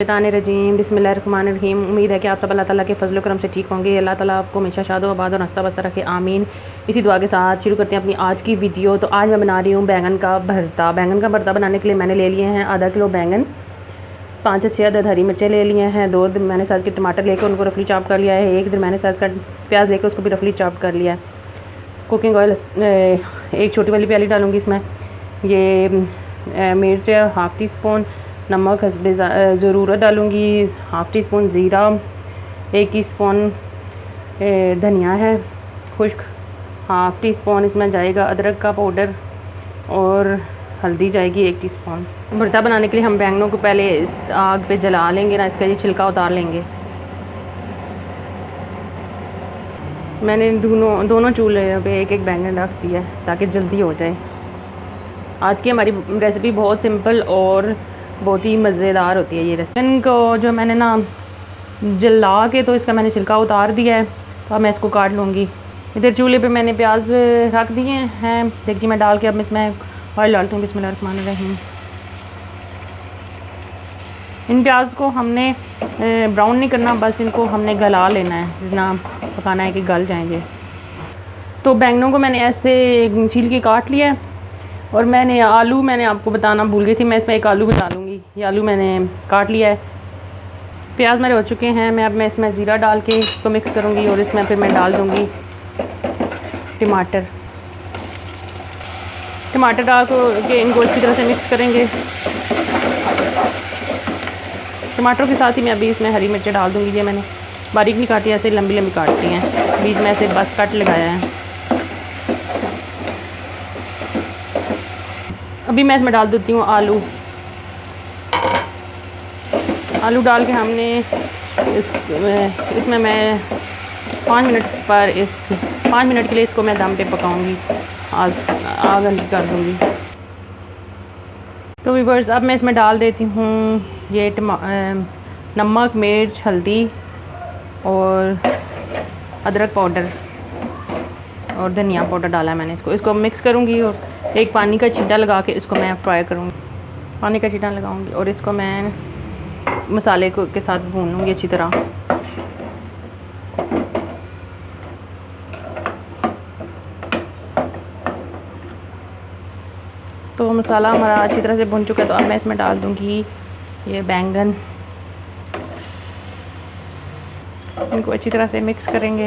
शैतानिर्रजीम बिस्मिल्लाहिर्रहमानिर्रहीम। उम्मीद है कि आप सब अल्लाह ताला के फजल करम से ठीक होंगे। अल्लाह ताला आपको हमेशा शादो आबाद और हंसता बसता रखे, आमीन। इसी दुआ के साथ शुरू करते हैं अपनी आज की वीडियो। तो आज मैं बना रही हूँ बैंगन का भरता। बैंगन का भरता बनाने के लिए मैंने ले लिए हैं आधा किलो बैंगन, 5 से 6 अदद हरी मिर्चें ले लिए हैं, 2 मैंने साइज़ के टमाटर लेकर उनको रफली चॉप कर लिया है, 1 मैंने साइज़ का प्याज लेकर उसको भी रफली चॉप कर लिया है। कुकिंग ऑयल 1 छोटी वाली प्याली डालूँगी इसमें। ये मिर्च हाफ़ टी स्पून, नमक हस्बे ज़रूरत डालूँगी, हाफ़ टी स्पून ज़ीरा, 1 टीस्पून धनिया है खुश्क, हाफ़ टी स्पून इसमें जाएगा अदरक का पाउडर और हल्दी जाएगी 1 टीस्पून। भरता बनाने के लिए हम बैंगनों को पहले इस आग पे जला लेंगे ना, इसका ये छिलका उतार लेंगे। मैंने दोनों चूल्हे पे एक बैंगन रख दिया है ताकि जल्दी हो जाए। आज की हमारी रेसिपी बहुत सिंपल और बहुत ही मज़ेदार होती है ये रेसिपी। इनको जो मैंने ना जला के तो इसका मैंने छिलका उतार दिया है, तो अब मैं इसको काट लूँगी। इधर चूल्हे पे मैंने प्याज रख दिए हैं देखिए मैं डाल के, अब इसमें ऑयल डालती हूँ। बिस्मिल्लाहिर्रहमानिर्रहीम। इन प्याज को हमने ब्राउन नहीं करना, बस इनको हमने गला लेना है, जितना पकाना है कि गल जाएंगे। तो बैंगनों को मैंने ऐसे छील के काट लिया है। और मैंने आपको बताना भूल गई थी, मैं इसमें 1 आलू भी डालूँगी। ये आलू मैंने काट लिया है। प्याज मेरे हो चुके हैं। मैं इसमें ज़ीरा डाल के इसको मिक्स करूँगी और इसमें फिर मैं डाल दूँगी टमाटर डाल के इनको अच्छी तरह से मिक्स करेंगे। टमाटरों के साथ ही मैं अभी इसमें हरी मिर्चें डाल दूँगी। ये मैंने बारीक नहीं काटी, ऐसे लंबी लंबी काटती हैं, बीच में ऐसे बस कट लगाया है। अभी मैं इसमें डाल देती हूँ आलू डाल के हमने इसमें मैं 5 मिनट के लिए इसको मैं दम पे पकाऊंगी, आग हल्की कर दूँगी। तो व्यूअर्स अब मैं इसमें डाल देती हूँ ये नमक, मिर्च, हल्दी और अदरक पाउडर और धनिया पाउडर डाला है मैंने। इसको मिक्स करूँगी और एक पानी का छींटा लगा के इसको मैं फ्राई करूँगी। पानी का छींटा लगाऊँगी और इसको मैं मसाले के साथ भूनूँगी अच्छी तरह। तो मसाला हमारा अच्छी तरह से भुन चुका है, तो अब मैं इसमें डाल दूँगी ये बैंगन। इनको अच्छी तरह से मिक्स करेंगे।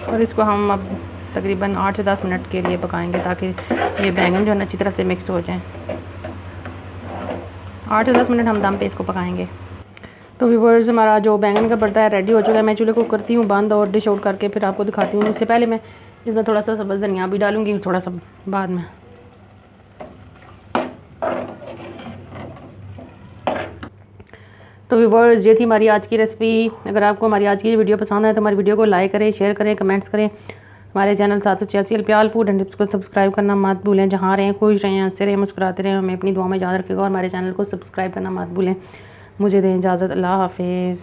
और इसको हम अब तकरीबन 8 से 10 मिनट के लिए पकाएंगे ताकि ये बैंगन जो है ना अच्छी तरह से मिक्स हो जाए। 8 से 10 मिनट हम दम पे इसको पकाएंगे। तो व्यूअर्स हमारा जो बैंगन का भरता है रेडी हो चुका है। मैं चूल्हे को करती हूँ बंद और डिश आउट करके फिर आपको दिखाती हूँ। इससे पहले मैं इसमें थोड़ा सा सब्ज़ धनिया भी डालूँगी, थोड़ा सा बाद में। तो व्यूअर्स ये थी हमारी आज की रेसिपी। अगर आपको हमारी आज की वीडियो पसंद आए तो हमारी वीडियो को लाइक करें, शेयर करें, कमेंट्स करें। हमारे चैनल साथ चेल्सी प्याल फूड एंड टिप्स को सब्सक्राइब करना मत भूलें। जहाँ रहें खुश रहें, हंसते रहें, मुस्कुराते रहें, हमें अपनी दुआ में याद रखेगा। और हमारे चैनल को सब्सक्राइब करना मत भूलें। मुझे दें इजाज़त। अल्लाह हाफिज़।